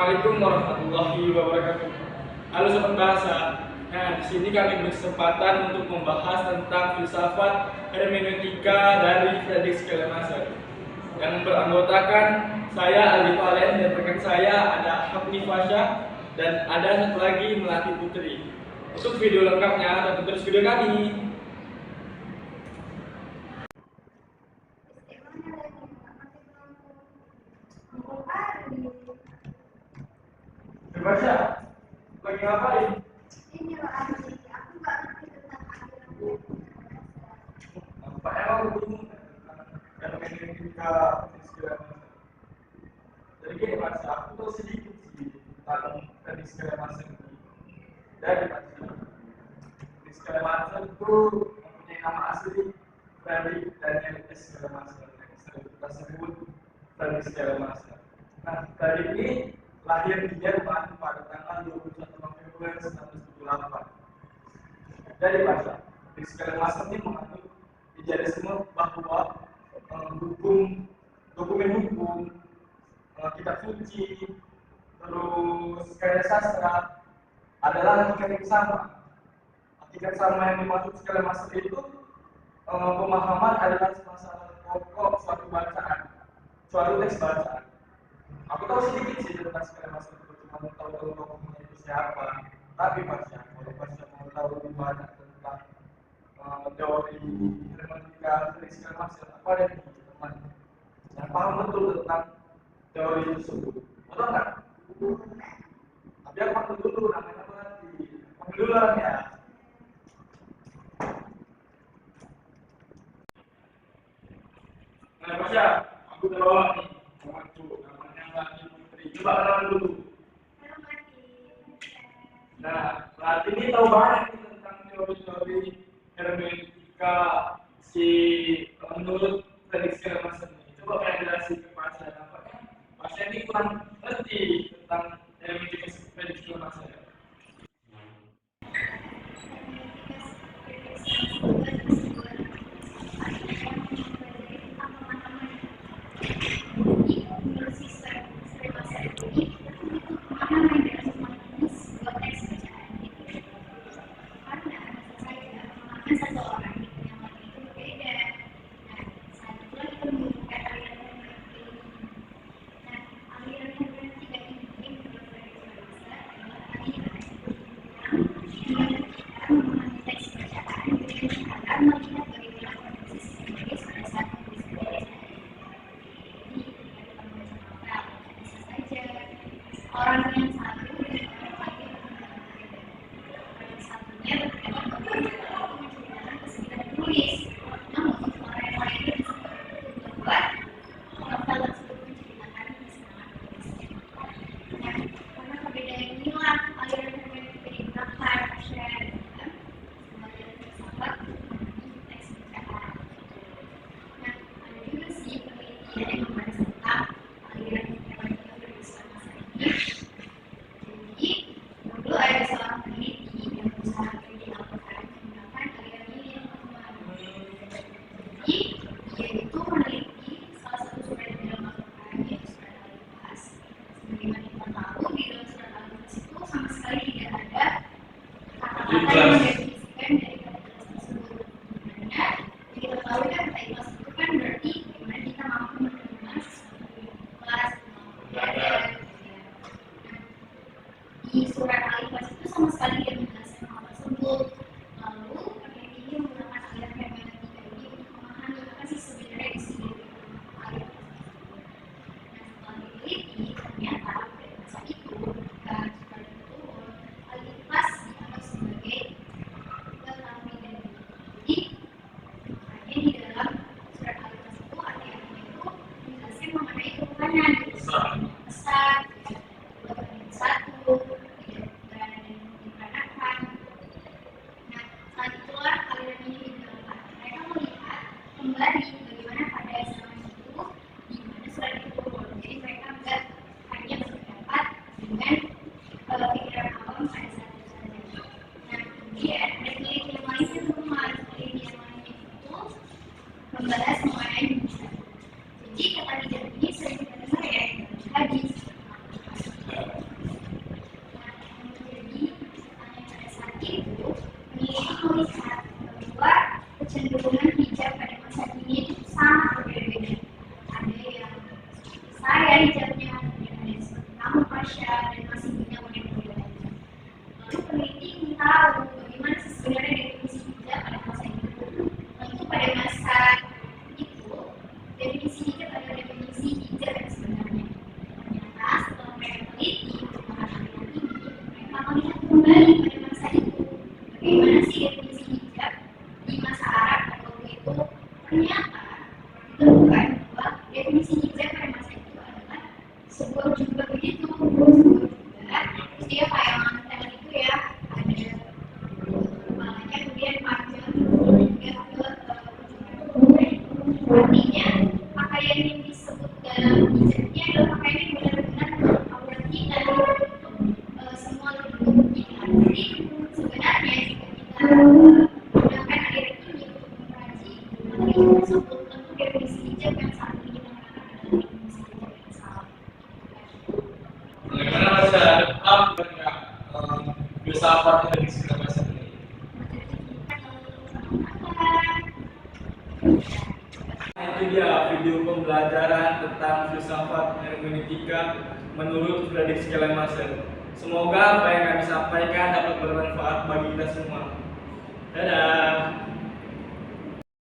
Assalamualaikum warahmatullahi wabarakatuh. Halo sobat bahasa. Nah, di sini kami berkesempatan untuk membahas tentang filsafat hermeneutika dari Friedrich Schleiermacher. Yang beranggotakan saya Aldi Valen dan rekan saya ada Hafni Fasya dan ada satu lagi Melati Putri. Untuk video lengkapnya tonton terus video kami. Fasya, lagi ngapain? Ini loh Andi, aku nggak ngerti tentang aliran. Apa emang belum hermeneutika Schleiermacher? Jadi gini Mas, aku tahu sedikit sih tentang Friedrich Schleiermacher ini. Dari Mas, Friedrich Schleiermacher itu mempunyai nama asli Friedrich Daniel S. Schleiermacher, yang sering kita sebut Friedrich Schleiermacher. Nah, dari ini lahir di Jerman pada tanggal 21 November 1978. Dari bahasa Friedrich Schleiermacher ini menganut idealisme bahwa dokumen hukum, kitab suci, terus karya sastra adalah hakikat yang sama. Hakikat sama yang dimaksud Schleiermacher itu pemahaman adalah masalah pokok suatu bacaan, suatu teks bacaan. Aku tahu sedikit sih tentang Schleiermacher itu, cuma mau tahu tokohnya itu siapa. Tapi kalau mau tahu lebih banyak tentang teori hermeneutika Friedrich Schleiermacher, aku ada di teman yang paham betul tentang teori tersebut. Betul nggak? Tapi aku panggil dulu namanya berarti. Panggil dulu orangnya. Nah, Fasya, aku udah bawa nih temanku, namanya Melati Putri. Coba kenalan dulu. Halo Mati. Nah, Melati ini tahu banyak nih tentang teori-teori hermeneutika menurut Friedrich Schleiermacher ini. Coba kayak jelasin ke Fasya, nampaknya Fasya ini kurang ngerti tentang hermeneutika Friedrich Schleiermacher. Orang yang satu dan orang lain satunya berpendapat menceritakan kesulitan tulis, namun orang yang lainnya bisa berbuat novel tersebut menceritakan kesenangan tulisnya. Nah, karena perbedaan inilah aliran hermeneutika digunakan share sebagai filsafat mengenai teks bacaan. Nah, ada juga sih penelitian yang membahas tentang aliran hermeneutika Schleiermacher ini. Jadi, dulu ada seorang peneliti yang berusaha meneliti Al-Quran menggunakan aliran ini yang pertama. Jadi, dia itu meneliti salah satu surat di dalam Al-Quran, yaitu surat Al-Ikhlas. Sebagaimana kita tahu, di dalam surat Al-Ikhlas itu sama sekali tidak ada kata-kata yang mendefinisikan dari kata-kata tersebut. Sebenarnya, yang kita tahu kan kata ikhlas itu kan berarti bagaimana kita mampu menerima sesuatu yang ikhlas, ibadah. Di surat Al-Ikhlas itu sama sekali tidak menjelaskan hal tersebut. Lalu peneliti ini menggunakan aliran hermeneutika ini untuk memahami apa sih sebenarnya isi dari ayat tersebut. Nah, setelah diteliti, ternyata pada masa itu ketika surat itu turun, Al-Ikhlas dianggap sebagai tetapi dan jadi makanya di dalam surat Al-Ikhlas itu ayat-ayatnya itu menjelaskan mengenai ketuhanan, besar, satu, dan diperanakan. Nah, saat itulah aliran ini dijalankan. Mereka melihat kembali bagaimana pada zaman itu di mana surat itu turun. Jadi mereka nggak hanya berpendapat dengan pikiran awam pada saat itu saja. Nah, kemudian ada peneliti yang lainnya teman, peneliti yang lainnya itu membahas mengenai mujizat. Jadi kata mujizat ini sering kita dengar ya, hadis. kecenderungan hijab pada masa kini itu sangat berbeda-beda. Ada yang seperti saya hijabnya, kemudian ada yang seperti kamu Pasha, dan masih banyak model-model lainnya. Lalu peneliti ingin tahu bagaimana sih sebenarnya definisi hijab pada masa itu. Tentu pada masa itu definisi hijab adalah definisi hijab yang sebenarnya. Ternyata setelah mereka teliti untuk mengenai ini, mereka melihat kembali pada masa itu bagaimana sih definisi hijab di masa Arab waktu itu. Ternyata ditemukan bahwa definisi hijab pada masa itu adalah sebuah jubah begitu, sebuah jubah, terus dia kayak mantel itu ya, ada kepalanya kemudian panjang hingga ke artinya pakaian yang disebut dalam hijabnya adalah pakaian yang benar-benar aurat kita, menutup semua tubuh kita. Jadi sebenarnya jika kita menggunakan ayat ini untuk mengkaji materi tersebut, tentu definisi hijab yang saat ini kita gunakan adalah definisi hijab yang salah. Bagaimana masa depan filsafat yang segala macam ini? Itu dia video pembelajaran tentang filsafat hermeneutika menurut Friedrich Schleiermacher. Semoga apa yang kami sampaikan dapat bermanfaat bagi kita semua. Dadah.